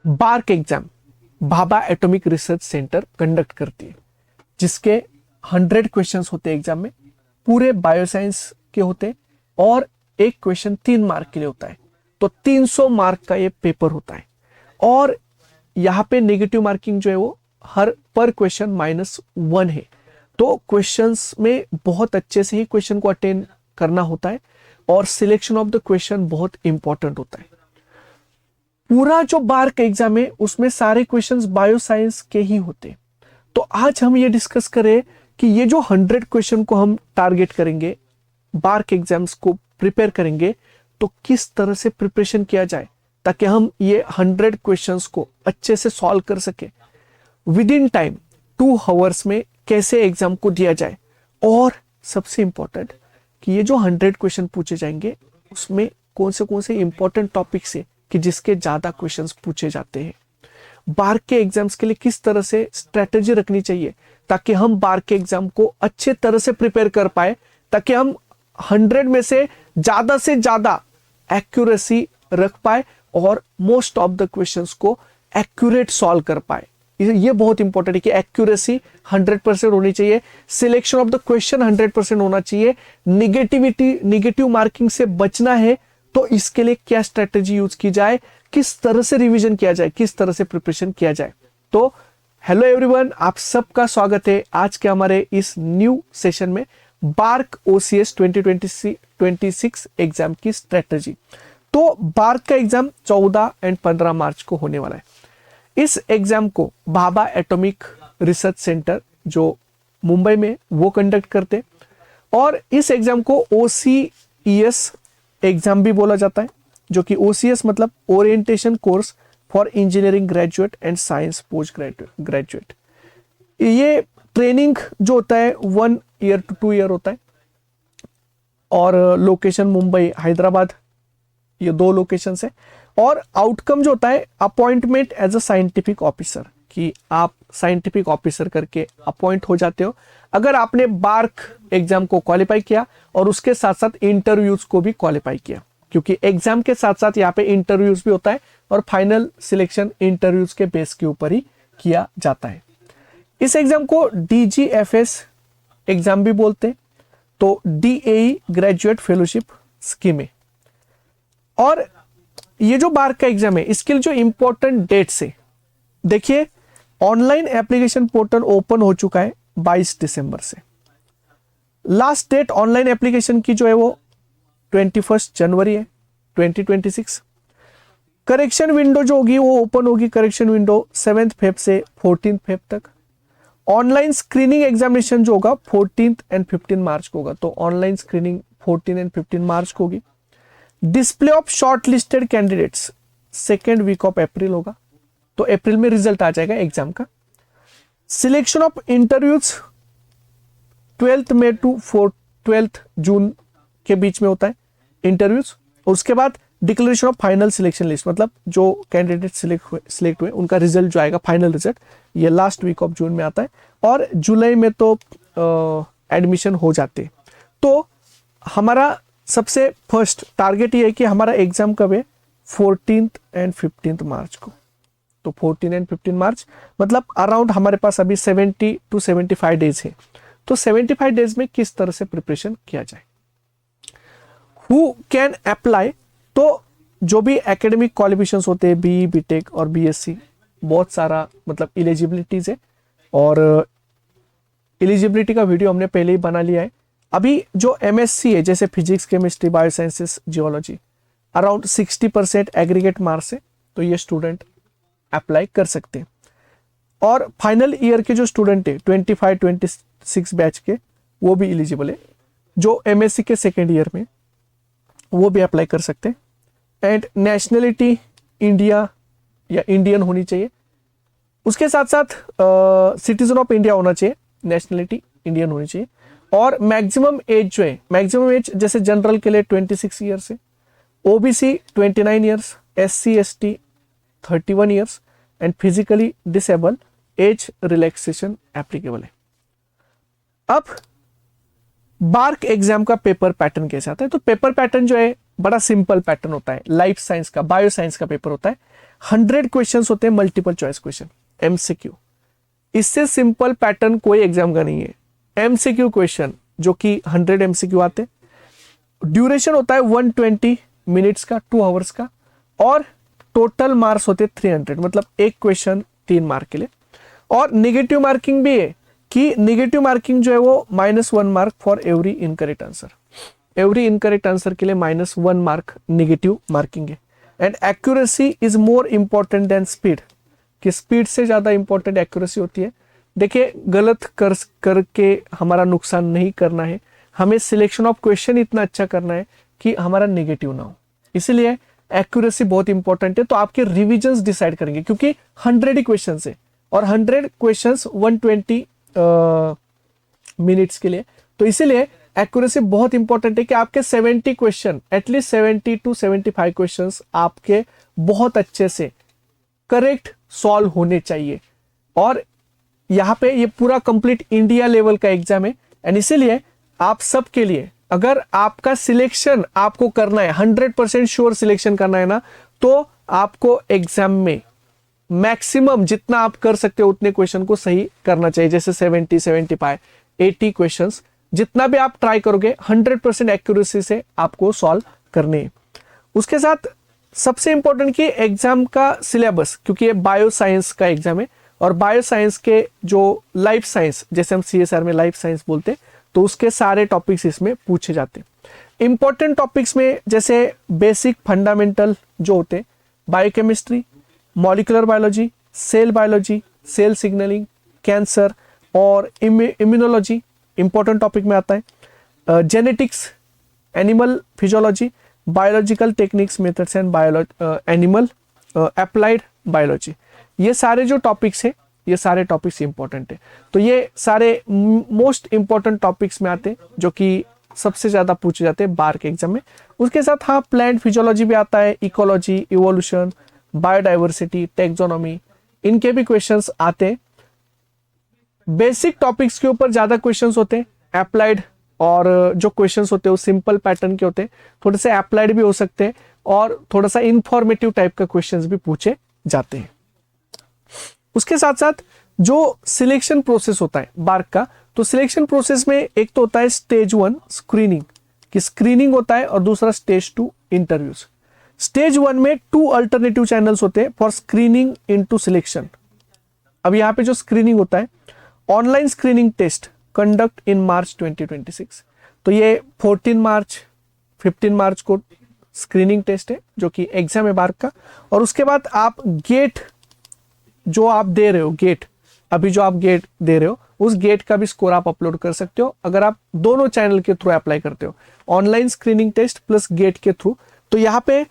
Bark exam Bhabha Atomic Research Centre conduct करती है, जिसके 100 क्वेश्चंस होते हैं एग्जाम में, पूरे बायोसाइंस के होते हैं और एक क्वेश्चन 3 मार्क के लिए होता है। तो 300 मार्क का ये पेपर होता है और यहाँ पे नेगेटिव मार्किंग जो है वो हर पर क्वेश्चन -1 है। तो क्वेश्चंस में बहुत अच्छे से ही क्वेश्चन को अटेंड करना होता है और सिलेक्शन ऑफ द क्वेश्चन बहुत इंपॉर्टेंट होता है। पूरा जो बार्क एग्जाम है उसमें सारे क्वेश्चंस बायोसाइंस के ही होते हैं। तो आज हम ये डिस्कस करें कि ये जो 100 क्वेश्चन को हम टारगेट करेंगे, बार्क एग्जाम्स को प्रिपेयर करेंगे, तो किस तरह से प्रिपरेशन किया जाए ताकि हम ये 100 क्वेश्चंस को अच्छे से सॉल्व कर सके विद इन टाइम 2 आवर्स में, कैसे एग्जाम को दिया जाए। और सबसे इंपॉर्टेंट कि ये जो 100 क्वेश्चन पूछे जाएंगे उसमें कौन से इंपॉर्टेंट टॉपिक्स है कि जिसके ज्यादा क्वेश्चंस पूछे जाते हैं। बार्क के एग्जाम्स के लिए किस तरह से स्ट्रेटेजी रखनी चाहिए ताकि हम बार्क के एग्जाम को अच्छे तरह से प्रिपेयर कर पाए, ताकि हम 100 में से ज्यादा एक्यूरेसी रख पाए और मोस्ट ऑफ द क्वेश्चंस को एक्यूरेट सॉल्व कर पाए। ये बहुत इंपॉर्टेंट है कि एक्यूरेसी 100% होनी चाहिए, सिलेक्शन ऑफ द क्वेश्चन 100% होना चाहिए, निगेटिव मार्किंग से बचना है। तो इसके लिए क्या स्ट्रेटेजी यूज की जाए, किस तरह से रिवीजन किया जाए, किस तरह से प्रिपरेशन किया जाए। तो हेलो एवरीवन, आप सबका स्वागत है आज के हमारे इस न्यू सेशन में, बार्क OCS 2026 एग्जाम की स्ट्रेटेजी। तो बार्क का एग्जाम 14 और 15 मार्च को होने वाला है। इस एग्जाम को भाभा एटॉमिक रिसर्च सेंटर जो मुंबई में वो कंडक्ट करते और इस एग्जाम को OCES एग्जाम भी बोला जाता है, जो कि OCS मतलब orientation course for engineering graduate and science post graduate. ये ट्रेनिंग जो होता है 1 ईयर to 2 ईयर होता है और लोकेशन मुंबई, हैदराबाद, ये 2 लोकेशन है। और आउटकम जो होता है appointment as a scientific officer, कि आप साइंटिफिक ऑफिसर करके अपॉइंट हो जाते हो अगर आपने बार्क एग्जाम को क्वालिफाई किया और उसके साथ साथ इंटरव्यूज को भी क्वालिफाई किया, क्योंकि एग्जाम के साथ साथ यहाँ पे इंटरव्यूज भी होता है और फाइनल सिलेक्शन इंटरव्यूज के बेस के ऊपर ही किया जाता है। इस एग्जाम को DGFS एग्जाम भी बोलते हैं, तो DAE ग्रेजुएट फेलोशिप स्कीम है। और ये जो बार्क का एग्जाम है इसके लिए जो इंपॉर्टेंट डेट्स है, देखिए ऑनलाइन एप्लीकेशन पोर्टल ओपन हो चुका है 22 दिसंबर से। लास्ट डेट ऑनलाइन एप्लीकेशन की जो है वो 21 जनवरी है 2026। करेक्शन विंडो जो होगी वो ओपन होगी, करेक्शन विंडो 7 फेब से 14 फेब तक। ऑनलाइन स्क्रीनिंग एग्जामिनेशन जो होगा 14 और 15 मार्च को होगा, तो ऑनलाइन स्क्रीनिंग 14 और 15 मार्च को होगी। Display of short listed candidates 2nd week of April होगा, तो अप्रैल में रिजल्ट आ जाएगा एग्जाम का। Selection of interviews 12 May to 12 June के बीच में होता है इंटरव्यूज। उसके बाद declaration of final selection list, मतलब जो कैंडिडेट सिलेक्ट हुए उनका रिजल्ट जो आएगा फाइनल रिजल्ट, ये लास्ट वीक ऑफ जून में आता है। और जुलाई में तो एडमिशन हो जाते। तो हमारा सबसे फर्स्ट टारगेट ये है कि हमारा एग्जाम कब है, 14 और 15 मार्च को। तो 14 और 15 मार्च मतलब अराउंड हमारे पास अभी 70 to 75 डेज है। तो 75 डेज में किस तरह से प्रिपरेशन किया जाए। हु कैन अप्लाई, तो जो भी एकेडमिक क्वालिफिकेशंस होते हैं BE BTech और BSc, बहुत सारा मतलब एलिजिबिलिटीज है और एलिजिबिलिटी का वीडियो हमने पहले ही बना लिया है। अभी जो MSc है जैसे physics, chemistry, biosciences, geology, around 60% aggregate marks है, तो ये स्टूडेंट अप्लाई कर सकते हैं। और फाइनल ईयर के जो स्टूडेंट है 25-26 बैच के, वो भी एलिजिबल है। जो MSc के 2nd ईयर में वो भी अप्लाई कर सकते हैं। एंड नेशनलिटी इंडिया या इंडियन होनी चाहिए, उसके साथ साथ सिटीजन ऑफ इंडिया होना चाहिए, नेशनलिटी इंडियन होनी चाहिए। और मैक्सिमम एज जो है, मैक्सिमम एज जैसे जनरल के लिए 26 ईयर्स है, OBC 29 years, SC ST 31 years and physically disable age relaxation applicable है। अब बार्क एग्जाम का पेपर पैटर्न कैसे आता है, तो पेपर पैटर्न जो है बड़ा सिंपल पैटर्न होता है। लाइफ साइंस का, बायो साइंस का पेपर होता है। 100 क्वेश्चंस होते हैं मल्टीपल चॉइस क्वेश्चन, एमसीक्यू। इससे सिंपल पैटर्न कोई एग्जाम का नहीं है। एमसीक्यू क्वेश्चन जो कि 100 एमसीक्यू आते, ड्यूरेशन होता है 120 मिनट्स का, 2 आवर्स का, और टोटल मार्क्स होते 300, मतलब एक क्वेश्चन 3 मार्क के लिए। और नेगेटिव मार्किंग भी है कि नेगेटिव मार्किंग जो है वो -1 mark for every incorrect answer. Every incorrect answer के लिए -1 मार्क नेगेटिव मार्किंग है। And accuracy is more important than speed, कि स्पीड से ज्यादा इंपॉर्टेंट एक्यूरेसी होती है। देखिए, गलत करके हमारा नुकसान नहीं करना है, हमें सिलेक्शन ऑफ क्वेश्चन इतना अच्छा करना है कि हमारा नेगेटिव ना हो, इसलिए एक्यूरेसी बहुत इंपॉर्टेंट है। तो आपके रिविजन्स डिसाइड करेंगे, क्योंकि 100 ही क्वेश्चन है और 100 क्वेश्चंस 120 मिनट्स के लिए, तो इसीलिए एक्यूरेसी बहुत इंपॉर्टेंट है कि आपके 70 क्वेश्चन, एटलीस्ट 70 to 75 क्वेश्चंस आपके बहुत अच्छे से करेक्ट सॉल्व होने चाहिए। और यहाँ पे ये पूरा कंप्लीट इंडिया लेवल का एग्जाम है, एंड इसीलिए आप सबके लिए अगर आपका सिलेक्शन आपको करना है, 100% श्योर सिलेक्शन करना है ना, तो आपको एग्जाम में मैक्सिमम जितना आप कर सकते हो उतने क्वेश्चन को सही करना चाहिए। जैसे 70, 75, 80 क्वेश्चंस जितना भी आप ट्राई करोगे 100% एक्यूरेसी से आपको सॉल्व करने हैं। उसके साथ सबसे इंपॉर्टेंट कि एग्जाम का सिलेबस, क्योंकि ये बायो साइंस का एग्जाम है और बायो साइंस के जो लाइफ साइंस, जैसे हम CSR में लाइफ साइंस बोलते, तो उसके सारे टॉपिक्स इसमें पूछे जाते हैं। इंपॉर्टेंट टॉपिक्स में जैसे बेसिक फंडामेंटल जो होते, biochemistry, molecular biology, cell signalling, cancer और इम्यूनोलॉजी इंपॉर्टेंट टॉपिक में आता है। Genetics, animal physiology, biological techniques, methods and animal applied biology, ये सारे जो टॉपिक्स है, ये सारे टॉपिक्स इंपॉर्टेंट है। तो ये सारे मोस्ट इंपॉर्टेंट टॉपिक्स में आते हैं जो कि सबसे ज्यादा पूछे जाते हैं बार के एग्जाम में। उसके साथ हाँ, प्लांट फिजियोलॉजी भी आता है, इकोलॉजी, इवोल्यूशन, बायोडाइवर्सिटी, टेक्सोनॉमी, इनके भी क्वेश्चंस आते हैं। बेसिक टॉपिक्स के ऊपर ज्यादा क्वेश्चंस होते हैं, अप्लाइड और जो क्वेश्चंस होते हैं वो सिंपल पैटर्न के होते हैं, थोड़े से अप्लाइड भी हो सकते हैं और थोड़ा सा इंफॉर्मेटिव टाइप का क्वेश्चंस भी पूछे जाते हैं। उसके साथ साथ जो सिलेक्शन प्रोसेस होता है बार्क का, तो सिलेक्शन प्रोसेस में एक तो होता है स्टेज 1 स्क्रीनिंग, कि स्क्रीनिंग होता है, और दूसरा स्टेज 2 इंटरव्यूज। स्टेज 1 में 2 अल्टरनेटिव चैनल्स होते हैं फॉर स्क्रीनिंग इनटू सिलेक्शन। अब यहाँ पे जो स्क्रीनिंग होता है, online screening test conduct in March 2026, तो ये 14 मार्च 15 मार्च को स्क्रीनिंग टेस्ट है जो कि एग्जाम है बार्क का। और उसके बाद आप गेट जो आप दे रहे हो, गेट अभी जो आप गेट दे रहे हो, उस गेट का भी स्कोर आप अपलोड कर सकते हो अगर आप दोनों चैनल के थ्रू अप्लाई करते हो, online screening test plus GATE के थ्रू। तो यहाँ पे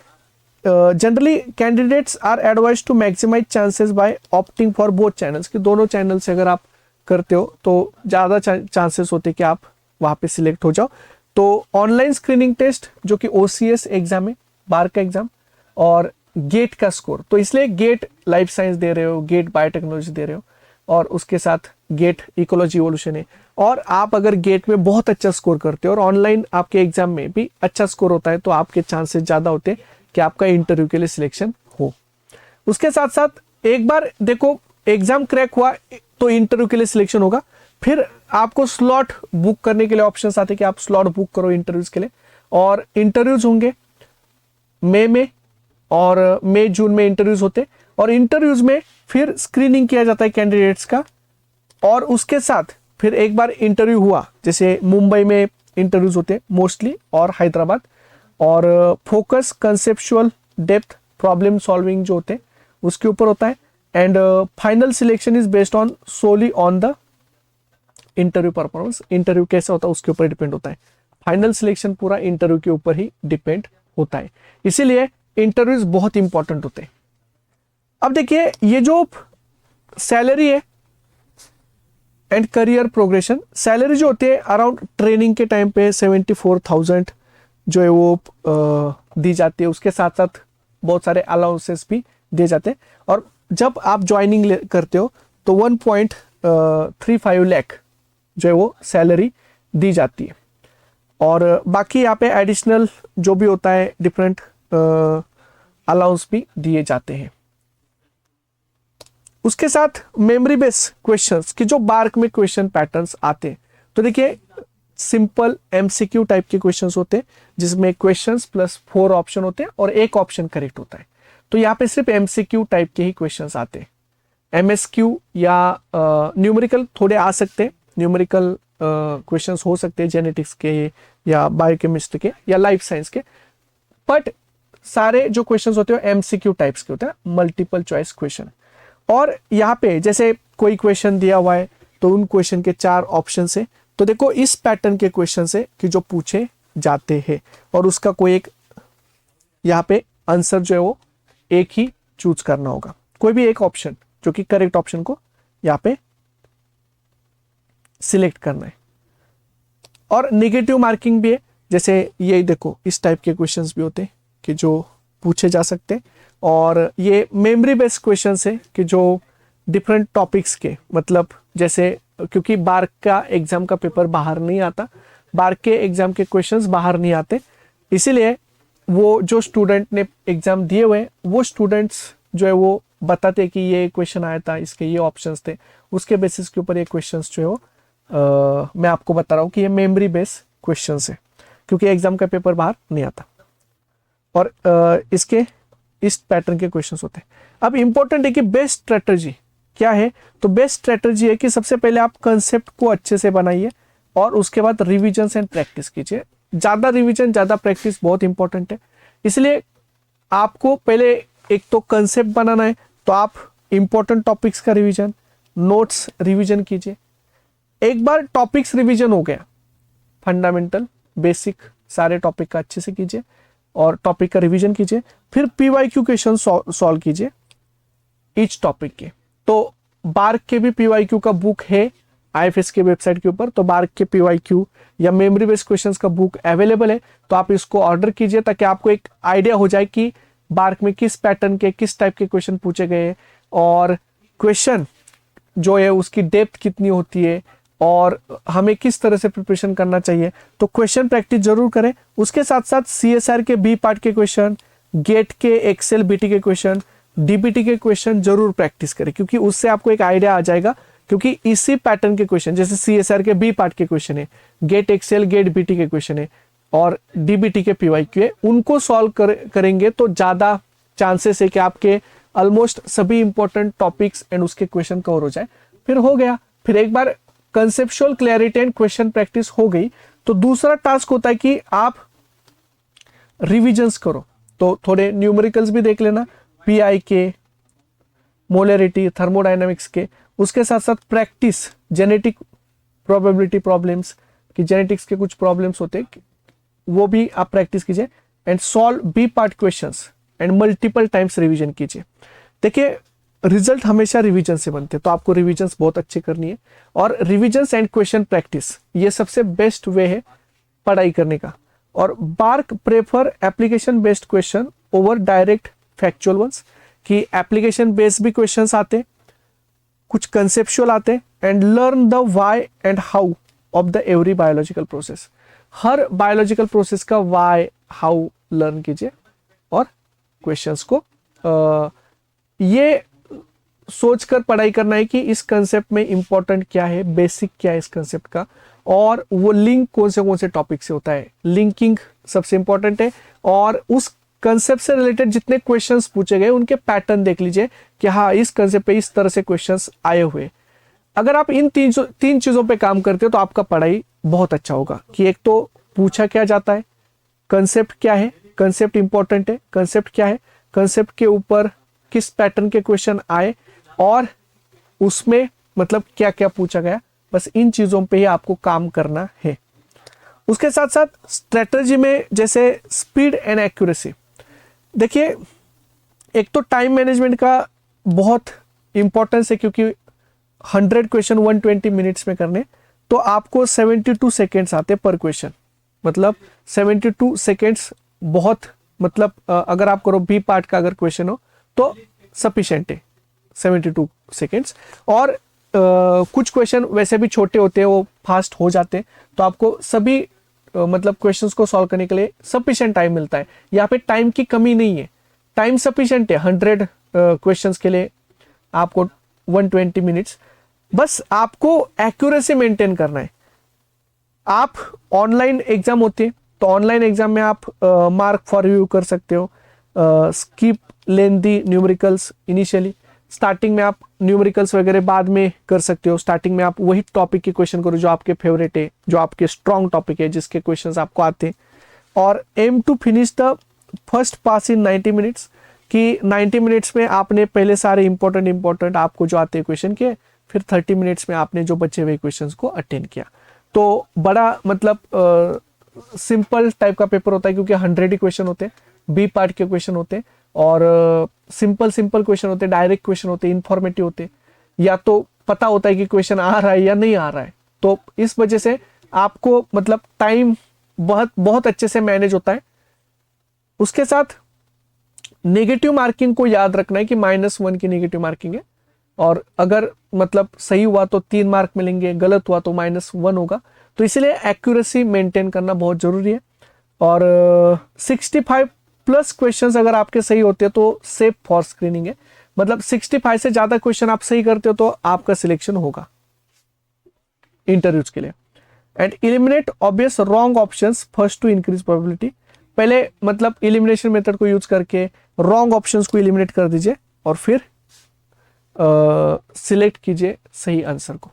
generally candidates are advise to maximise chances by opting for both channels, कि दोनों चैनल से अगर आप करते हो तो ज्यादा चांसेस होते कि आप वहां पे सिलेक्ट हो जाओ। तो ऑनलाइन स्क्रीनिंग टेस्ट जो कि OCS एग्जाम है, बार का एग्जाम, और गेट का स्कोर, तो इसलिए गेट लाइफ साइंस दे रहे हो, गेट बायोटेक्नोलॉजी दे रहे हो, और उसके साथ गेट इकोलॉजी इवोल्यूशन है। और आप अगर गेट में बहुत अच्छा स्कोर करते हो और ऑनलाइन आपके एग्जाम में भी अच्छा स्कोर होता है, तो आपके चांसेस ज्यादा होते हैं कि आपका इंटरव्यू के लिए सिलेक्शन हो। उसके साथ साथ एक बार देखो एग्जाम क्रैक हुआ तो इंटरव्यू के लिए सिलेक्शन होगा, फिर आपको स्लॉट बुक करने के लिए ऑप्शंस आते हैं कि आप स्लॉट बुक करो इंटरव्यूज के लिए, और इंटरव्यूज होंगे मई में, और मई जून में इंटरव्यूज होते, और इंटरव्यूज में फिर स्क्रीनिंग किया जाता है कैंडिडेट्स का। और उसके साथ फिर एक बार इंटरव्यू हुआ, जैसे मुंबई में इंटरव्यूज होते हैं मोस्टली और हैदराबाद, और focus conceptual depth problem solving जो होते हैं उसके ऊपर होता है। And final selection is based on solely on the interview performance, interview कैसा होता है उसके ऊपर डिपेंड होता है। फाइनल सिलेक्शन पूरा इंटरव्यू के ऊपर ही डिपेंड होता है, इसीलिए इंटरव्यूज बहुत इंपॉर्टेंट होते हैं। अब देखिए ये जो सैलरी है एंड करियर प्रोग्रेशन, सैलरी जो होती है अराउंड ट्रेनिंग के टाइम पे 74,000 जो है वो दी जाती है। उसके साथ साथ बहुत सारे अलाउंसेस भी दिए जाते हैं, और जब आप ज्वाइनिंग करते हो तो 1.35 लाख जो है वो सैलरी दी जाती है। और बाकी यहाँ पे एडिशनल जो भी होता है डिफरेंट अलाउंस भी दिए जाते हैं। उसके साथ मेमोरी बेस्ड क्वेश्चंस कि जो बार्क में क्वेश्चन पैटर्न्स आते हैं, तो देखिए सिंपल एमसीक्यू टाइप के क्वेश्चंस होते हैं जिसमें क्वेश्चंस प्लस 4 ऑप्शन होते हैं और एक ऑप्शन करेक्ट होता है। तो यहाँ पे सिर्फ एमसीक्यू टाइप के ही क्वेश्चंस आते हैं। एमएसक्यू या न्यूमेरिकल थोड़े आ सकते हैं, न्यूमेरिकल क्वेश्चंस हो सकते हैं जेनेटिक्स के या बायोकेमिस्ट्री के या लाइफ साइंस के, बट सारे जो क्वेश्चंस होते हैं एमसीक्यू टाइप्स के होते हैं, मल्टीपल चॉइस क्वेश्चन। और यहाँ पे जैसे कोई क्वेश्चन दिया हुआ है तो उन क्वेश्चन के 4 ऑप्शन है, तो देखो इस पैटर्न के क्वेश्चन से कि जो पूछे जाते हैं और उसका कोई एक यहाँ पे आंसर जो है वो एक ही चूज करना होगा, कोई भी एक ऑप्शन जो कि करेक्ट ऑप्शन को यहाँ पे सिलेक्ट करना है। और नेगेटिव मार्किंग भी है, जैसे ये देखो इस टाइप के क्वेश्चंस भी होते हैं कि जो पूछे जा सकते हैं। और ये मेमोरी बेस्ड क्वेश्चंस है कि जो डिफरेंट टॉपिक्स के, मतलब जैसे क्योंकि बार्क का एग्जाम का पेपर बाहर नहीं आता, बार्क के एग्जाम के क्वेश्चंस बाहर नहीं आते, इसीलिए वो जो स्टूडेंट ने एग्जाम दिए हुए वो स्टूडेंट्स जो है वो बताते कि ये क्वेश्चन आया था, इसके ये ऑप्शंस थे, उसके बेसिस के ऊपर ये क्वेश्चंस जो है वो मैं आपको बता रहा हूँ कि ये मेमोरी बेस्ड क्वेश्चंस है क्योंकि एग्जाम का पेपर बाहर नहीं आता। और इसके इस पैटर्न के क्वेश्चंस होते हैं। अब इंपॉर्टेंट है कि बेस्ट स्ट्रेटजी क्या है, तो बेस्ट स्ट्रेटजी है कि सबसे पहले आप कंसेप्ट को अच्छे से बनाइए और उसके बाद रिविजन एंड प्रैक्टिस कीजिए। ज़्यादा रिविजन ज़्यादा प्रैक्टिस बहुत इंपॉर्टेंट है, इसलिए आपको पहले एक तो कंसेप्ट बनाना है, तो आप इंपॉर्टेंट टॉपिक्स का रिविजन, नोट्स रिविजन कीजिए। एक बार टॉपिक्स रिविजन हो गया, फंडामेंटल बेसिक सारे टॉपिक का अच्छे से कीजिए और टॉपिक का रिवीजन कीजिए, फिर पीवाईक्यू क्वेश्चन सॉल्व कीजिए ईच टॉपिक के। तो बार्क के भी पीवाईक्यू का बुक है आईएफएस के वेबसाइट के ऊपर, तो बार्क के पीवाईक्यू या मेमोरी बेस्ड क्वेश्चंस का बुक अवेलेबल है, तो आप इसको ऑर्डर कीजिए ताकि आपको एक आइडिया हो जाए कि बार्क में किस पैटर्न के किस टाइप के क्वेश्चन पूछे गए हैं और क्वेश्चन जो है उसकी डेप्थ कितनी होती है और हमें किस तरह से प्रिपरेशन करना चाहिए। तो क्वेश्चन प्रैक्टिस जरूर करें। उसके साथ साथ सीएसआर के बी पार्ट के क्वेश्चन, गेट के एक्सेल बीटी के क्वेश्चन, डीबीटी के क्वेश्चन जरूर प्रैक्टिस करें, क्योंकि उससे आपको एक आइडिया आ जाएगा। क्योंकि इसी पैटर्न के क्वेश्चन जैसे सीएसआर के बी पार्ट के क्वेश्चन है, गेट एक्सेल गेट बीटी के क्वेश्चन है और डीबीटी के पीवाईक्यू है, उनको सॉल्व करेंगे तो ज्यादा चांसेस है कि आपके ऑलमोस्ट सभी इंपॉर्टेंट टॉपिक्स एंड उसके क्वेश्चन कवर हो जाए। फिर हो गया, फिर एक बार conceptual clarity and question practice हो गई तो दूसरा टास्क होता है कि आप रिविजन्स करो। तो थोड़े न्यूमेरिकल्स भी देख लेना, पीआई के, मोलरिटी, थर्मोडायनामिक्स के, उसके साथ साथ प्रैक्टिस जेनेटिक प्रोबेबिलिटी प्रॉब्लम्स कि जेनेटिक्स के कुछ प्रॉब्लम्स होते हैं वो भी आप प्रैक्टिस कीजिए and solve B part questions and multiple times revision कीजिए। देखिए रिजल्ट हमेशा रिवीजन से बनते हैं, तो आपको रिवीजन्स बहुत अच्छे करनी है और रिवीजन्स एंड क्वेश्चन प्रैक्टिस ये सबसे बेस्ट वे है पढ़ाई करने का। और BARC prefer application based question over direct factual ones, कि एप्लीकेशन बेस्ड भी क्वेश्चंस आते, कुछ कंसेप्चुअल आते and learn the why and how of the every biological process. हर बायोलॉजिकल प्रोसेस का व्हाई हाउ लर्न कीजिए और क्वेश्चंस को ये सोचकर पढ़ाई करना है कि इस कंसेप्ट में इंपॉर्टेंट क्या है, बेसिक क्या है इस कंसेप्ट का, और वो लिंक कौन से टॉपिक से होता है। लिंकिंग सबसे इंपॉर्टेंट है और उस कंसेप्ट से रिलेटेड जितने क्वेश्चंस पूछे गए उनके पैटर्न देख लीजिए कि हाँ इस कंसेप्ट पे इस तरह से क्वेश्चंस आए हुए। अगर आप इन तीन चीजों पे काम करते हो तो आपका पढ़ाई बहुत अच्छा होगा कि एक तो पूछा क्या जाता है, कंसेप्ट क्या है, कंसेप्ट इंपॉर्टेंट है, कंसेप्ट क्या है, कंसेप्ट के ऊपर किस पैटर्न के क्वेश्चन आए और उसमें मतलब क्या क्या पूछा गया, बस इन चीजों पे ही आपको काम करना है। उसके साथ साथ स्ट्रेटजी में जैसे स्पीड एंड एक्यूरेसी, देखिए एक तो टाइम मैनेजमेंट का बहुत इंपॉर्टेंस है क्योंकि 100 क्वेश्चन 120 मिनट्स में करने, तो आपको 72 सेकेंड्स आते पर क्वेश्चन, मतलब 72 सेकेंड्स बहुत, मतलब अगर आप करो बी पार्ट का अगर क्वेश्चन हो तो सफिशिएंट है 72 सेकेंड्स। और कुछ क्वेश्चन वैसे भी छोटे होते हैं, वो फास्ट हो जाते हैं, तो आपको सभी मतलब क्वेश्चंस को सॉल्व करने के लिए सफिशिएंट टाइम मिलता है। यहाँ पे टाइम की कमी नहीं है, टाइम सफिशिएंट है। 100 क्वेश्चंस के लिए आपको 120 मिनट्स। बस आपको एक्यूरेसी मेंटेन करना है। आप ऑनलाइन एग्जाम होते हैं तो ऑनलाइन एग्जाम में आप मार्क फॉर रिव्यू कर सकते हो, skip lengthy numericals initially, starting में आप न्यूमेरिकल्स वगैरह बाद में कर सकते हो। स्टार्टिंग में आप वही टॉपिक के क्वेश्चन करो जो आपके फेवरेट है, जो आपके स्ट्रॉन्ग टॉपिक है, जिसके क्वेश्चंस आपको आते हैं। और aim to finish the first pass in 90 minutes, कि 90 मिनट्स में आपने पहले सारे इंपॉर्टेंट आपको जो आते हैं क्वेश्चन के, फिर 30 मिनट्स में आपने जो बचे हुए क्वेश्चंस को अटेंड किया। तो बड़ा मतलब सिंपल टाइप का पेपर होता है, क्योंकि 100 ही क्वेश्चन होते हैं, बी पार्ट के क्वेश्चन होते हैं, और सिंपल क्वेश्चन होते हैं, डायरेक्ट क्वेश्चन होते हैं, इंफॉर्मेटिव होते हैं, या तो पता होता है कि क्वेश्चन आ रहा है या नहीं आ रहा है। तो इस वजह से आपको मतलब टाइम बहुत अच्छे से मैनेज होता है। उसके साथ नेगेटिव मार्किंग को याद रखना है कि -1 की नेगेटिव मार्किंग है, और अगर मतलब सही हुआ तो 3 मार्क मिलेंगे, गलत हुआ तो -1 होगा। तो इसलिए एक्यूरेसी मेंटेन करना बहुत जरूरी है। और 65+ क्वेश्चंस अगर आपके सही होते हैं तो सेफ फॉर स्क्रीनिंग है, मतलब 65 से ज्यादा क्वेश्चन आप सही करते हो तो आपका सिलेक्शन होगा इंटरव्यूज के लिए। And eliminate obvious wrong options first to increase probability. पहले मतलब इलिमिनेशन मेथड को यूज करके रॉन्ग ऑप्शंस को इलिमिनेट कर दीजिए, और फिर सिलेक्ट कीजिए सही आंसर को।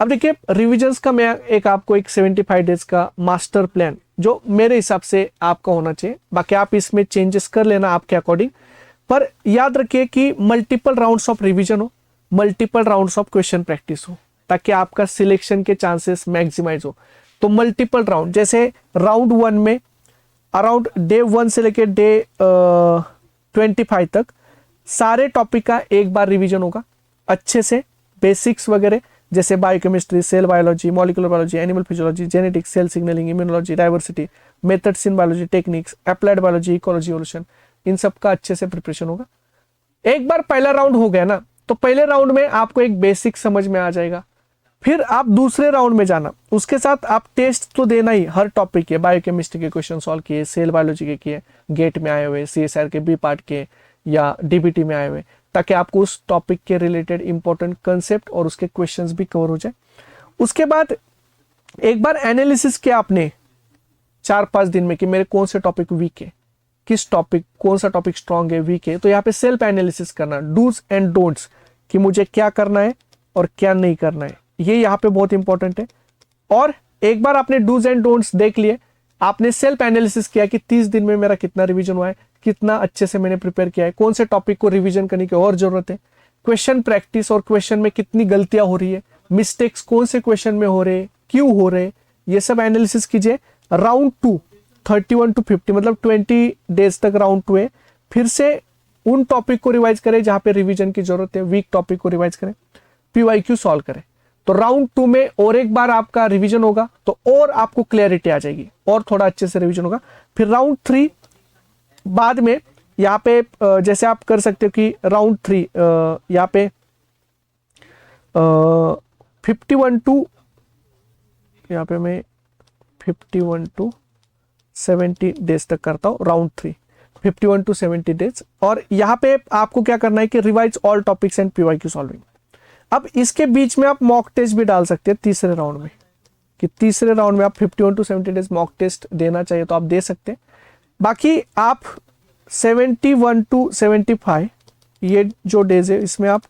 अब देखिए रिविजन्स का मैं आपको एक 75 डेज का मास्टर प्लान जो मेरे हिसाब से आपका होना चाहिए, बाकी आप इसमें चेंजेस कर लेना आपके अकॉर्डिंग, पर याद रखिए कि मल्टीपल राउंड्स ऑफ रिवीजन हो, multiple rounds of question practice हो, ताकि आपका सिलेक्शन के चांसेस मैक्सिमाइज हो। तो मल्टीपल राउंड, जैसे राउंड 1 में अराउंड डे 1 से लेकर डे 25 तक सारे टॉपिक का एक बार रिवीजन होगा अच्छे से, बेसिक्स वगैरह जैसे biochemistry, cell biology, molecular biology, animal physiology, genetics, cell signalling, immunology, diversity, methods in biology, techniques, applied biology, ecology, evolution, इन सब का अच्छे से प्रिपरेशन होगा। एक बार पहला राउंड हो गया ना, तो पहले राउंड में आपको एक बेसिक समझ में आ जाएगा, फिर आप दूसरे राउंड में जाना, उसके साथ आप टेस्ट तो देना ही, हर टॉपिक के, बायोकेमिस्ट्री के क्वेश्चन सॉल्व किए, सेल बायोलॉजी के किए, गेट में आए हुए, सीएसआर के बी पार्ट के या डीबीटी में आए हुए, ताकि आपको उस टॉपिक के रिलेटेड इंपॉर्टेंट कंसेप्ट और उसके क्वेश्चंस भी कवर हो जाए। उसके बाद एक बार एनालिसिस किया आपने 4-5 दिन में कि मेरे कौन से टॉपिक वीक है, किस टॉपिक, कौन सा टॉपिक स्ट्रांग है, वीक है, तो यहाँ पे सेल्फ एनालिसिस करना, डूज एंड डोंट्स, कि मुझे क्या करना है और क्या नहीं करना है, ये यहाँ पे बहुत इंपॉर्टेंट है। और एक बार आपने डूज एंड डोंट्स देख लिए, आपने सेल्फ एनालिसिस किया कि 30 दिन में मेरा कितना रिवीजन हुआ है, कितना अच्छे से मैंने प्रिपेयर किया है, कौन से टॉपिक को रिवीजन करने की और जरूरत है, क्वेश्चन प्रैक्टिस और क्वेश्चन में कितनी गलतियां हो रही है, मिस्टेक्स कौन से क्वेश्चन में हो रहे, क्यों हो रहे, ये सब एनालिसिस कीजिए। राउंड 2 31 to 50 मतलब 20 डेज तक राउंड 2 है, फिर से उन टॉपिक को रिवाइज करें जहां पे रिवीजन की जरूरत है, वीक टॉपिक को रिवाइज करें, पीवाईक्यू सॉल्व करें। तो राउंड 2 में और एक बार आपका रिवीजन होगा तो और आपको क्लैरिटी आ जाएगी और थोड़ा अच्छे से रिवीजन होगा। फिर राउंड 3 बाद में यहाँ पे जैसे आप कर सकते हो कि राउंड 3 यहाँ पे 51 टू, यहाँ पे मैं 51 to 70 डेज तक करता हूँ राउंड 3, 51 to 70 डेज। और यहाँ पे आपको क्या करना है कि revise all topics and PYQ solving. अब इसके बीच में आप मॉक टेस्ट भी डाल सकते हैं तीसरे राउंड में, कि तीसरे राउंड में आप 51 to 70 डेज मॉक टेस्ट देना चाहिए तो आप दे सकते हैं। बाकी आप 71 to 75 ये जो डेज है इसमें आप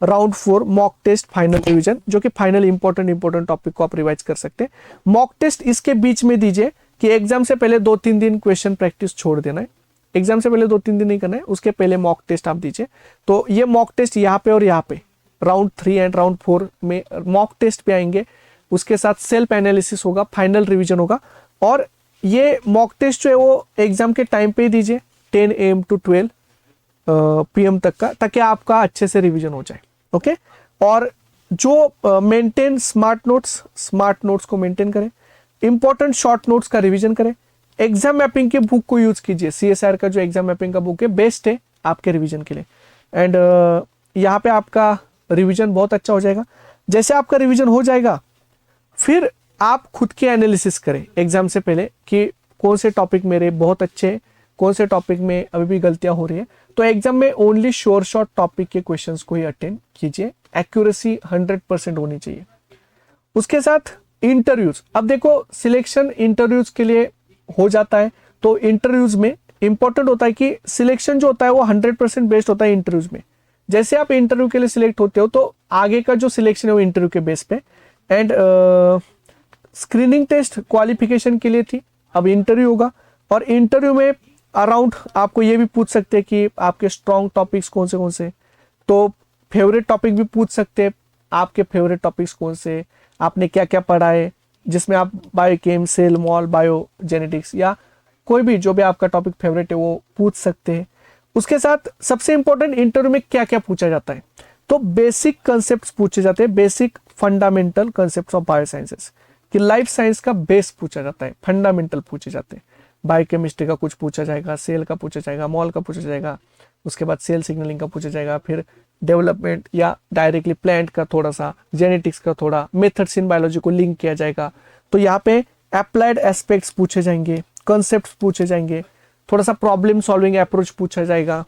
round 4 mock test final revision, जो कि फाइनल इंपॉर्टेंट टॉपिक को आप रिवाइज कर सकते हैं। मॉक टेस्ट इसके बीच में दीजिए कि एग्जाम से पहले 2-3 दिन क्वेश्चन प्रैक्टिस छोड़ देना है, एग्जाम से पहले 2-3 दिन नहीं करना है, उसके पहले मॉक टेस्ट आप दीजिए। तो ये मॉक टेस्ट यहाँ पे और यहाँ पे राउंड 3 एंड राउंड 4 में मॉक टेस्ट पे आएंगे, उसके साथ सेल्फ एनालिसिस होगा, फाइनल रिवीजन होगा। और ये मॉक टेस्ट जो है वो एग्जाम के टाइम पे ही दीजिए, 10 AM to 12 PM तक का, ताकि आपका अच्छे से रिवीजन हो जाए। ओके, और जो मेंटेन स्मार्ट नोट्स को मेंटेन करें, इंपॉर्टेंट शॉर्ट नोट्स का रिवीजन करें, एग्जाम मैपिंग के बुक को यूज कीजिए, सीएसआर का जो एग्जाम मैपिंग का बुक है बेस्ट है आपके रिवीजन के लिए। एंड यहाँ पे आपका रिवीजन बहुत अच्छा हो जाएगा। जैसे आपका रिवीजन हो जाएगा फिर आप खुद के एनालिसिस करें एग्जाम से पहले कि कौन से टॉपिक मेरे बहुत अच्छे हैं, कौन से टॉपिक में अभी भी गलतियां हो रही है। तो एग्जाम में ओनली श्योर शॉर्ट टॉपिक के क्वेश्चंस को ही अटेंड कीजिए एक्यूरेसी 100% होनी चाहिए। उसके साथ इंटरव्यूज, अब देखो सिलेक्शन इंटरव्यूज के लिए हो जाता है, तो इंटरव्यूज में इंपॉर्टेंट होता है कि सिलेक्शन जो होता है वो 100% बेस्ड होता है इंटरव्यूज में। जैसे आप इंटरव्यू के लिए सिलेक्ट होते हो तो आगे का जो सिलेक्शन है वो इंटरव्यू के बेस पे, एंड स्क्रीनिंग टेस्ट क्वालिफिकेशन के लिए थी, अब इंटरव्यू होगा। और इंटरव्यू में अराउंड आपको ये भी पूछ सकते हैं कि आपके स्ट्रॉन्ग टॉपिक्स कौन से, तो फेवरेट टॉपिक भी पूछ सकते हैं, आपके फेवरेट टॉपिक्स कौन से, आपने क्या क्या पढ़ा है, जिसमें आप biochem, cell, mol, bio genetics या कोई भी जो भी आपका टॉपिक फेवरेट है वो पूछ सकते हैं। उसके साथ सबसे इंपॉर्टेंट इंटरव्यू में क्या क्या पूछा जाता है, तो बेसिक कंसेप्ट पूछे जाते हैं, basic fundamental concept of biosciences, कि लाइफ साइंस का बेस पूछा जाता है, फंडामेंटल पूछे जाते हैं। बायोकेमिस्ट्री का कुछ पूछा जाएगा, सेल का पूछा जाएगा, मॉल का पूछा जाएगा, उसके बाद सेल सिग्नलिंग का पूछा जाएगा, फिर डेवलपमेंट या डायरेक्टली प्लांट का थोड़ा सा, जेनेटिक्स का थोड़ा, मेथड्स इन बायोलॉजी को लिंक किया जाएगा। तो यहाँ पे अप्लाइड एस्पेक्ट्स पूछे जाएंगे, कॉन्सेप्ट्स पूछे जाएंगे, थोड़ा सा प्रॉब्लम सॉल्विंग अप्रोच पूछा जाएगा,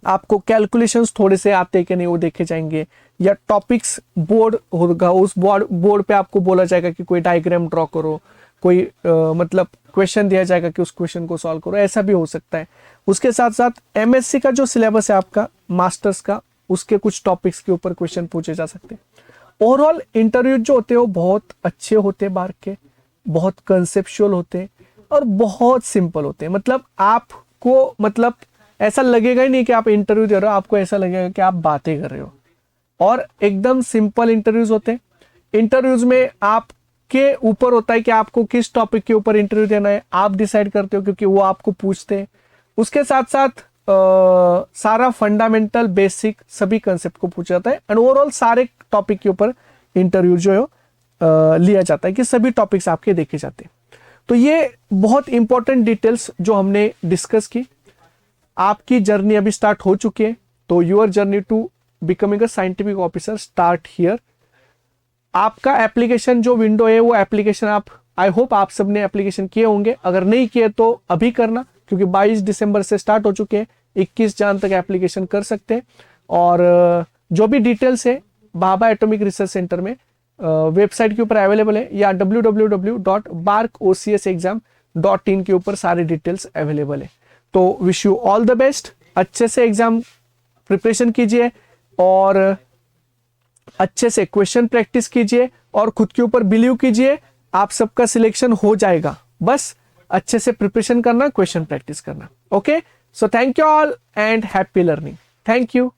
आपको कैलकुलेशंस थोड़े से आते हैं कि नहीं वो देखे जाएंगे, या टॉपिक्स बोर्ड होगा, उस बोर्ड पे आपको बोला जाएगा कि कोई डायग्राम ड्रॉ करो, कोई मतलब क्वेश्चन दिया जाएगा कि उस क्वेश्चन को सॉल्व करो, ऐसा भी हो सकता है। उसके साथ साथ एमएससी का जो सिलेबस है आपका मास्टर्स का, उसके कुछ टॉपिक्स के ऊपर क्वेश्चन पूछे जा सकते हैं। ओवरऑल इंटरव्यू जो होते हैं वो बहुत अच्छे होते हैं, बार के बहुत कंसेप्चुअल होते हैं और बहुत सिंपल होते हैं। मतलब आपको मतलब ऐसा लगेगा ही नहीं कि आप इंटरव्यू दे रहे हो, आपको ऐसा लगेगा कि आप बातें कर रहे हो, और एकदम सिंपल इंटरव्यूज होते हैं। इंटरव्यूज में आपके ऊपर होता है कि आपको किस टॉपिक के ऊपर इंटरव्यू देना है, आप डिसाइड करते हो क्योंकि वो आपको पूछते हैं। उसके साथ साथ सारा फंडामेंटल बेसिक सभी कंसेप्ट को पूछा जाता है, एंड ओवरऑल सारे टॉपिक के ऊपर इंटरव्यू जो है लिया जाता है कि सभी टॉपिक्स आपके देखे जाते हैं। तो ये बहुत इंपॉर्टेंट डिटेल्स जो हमने डिस्कस की। आपकी जर्नी अभी स्टार्ट हो चुकी है, तो your journey to becoming a scientific officer start here. आपका एप्लीकेशन जो विंडो है वो एप्लीकेशन आप, आई होप आप सबने एप्लीकेशन किए होंगे, अगर नहीं किए तो अभी करना, क्योंकि 22 दिसंबर से स्टार्ट हो चुके हैं, 21 जन तक एप्लीकेशन कर सकते हैं। और जो भी डिटेल्स है भाभा एटॉमिक रिसर्च सेंटर में वेबसाइट के ऊपर अवेलेबल है, या www.barkocsexam.in के ऊपर सारी डिटेल्स अवेलेबल है। तो wish you all the best, अच्छे से एग्जाम प्रिपरेशन कीजिए और अच्छे से क्वेश्चन प्रैक्टिस कीजिए और खुद के ऊपर बिलीव कीजिए, आप सबका सिलेक्शन हो जाएगा। बस अच्छे से प्रिपरेशन करना, क्वेश्चन प्रैक्टिस करना। Okay, so thank you all and happy learning. Thank you.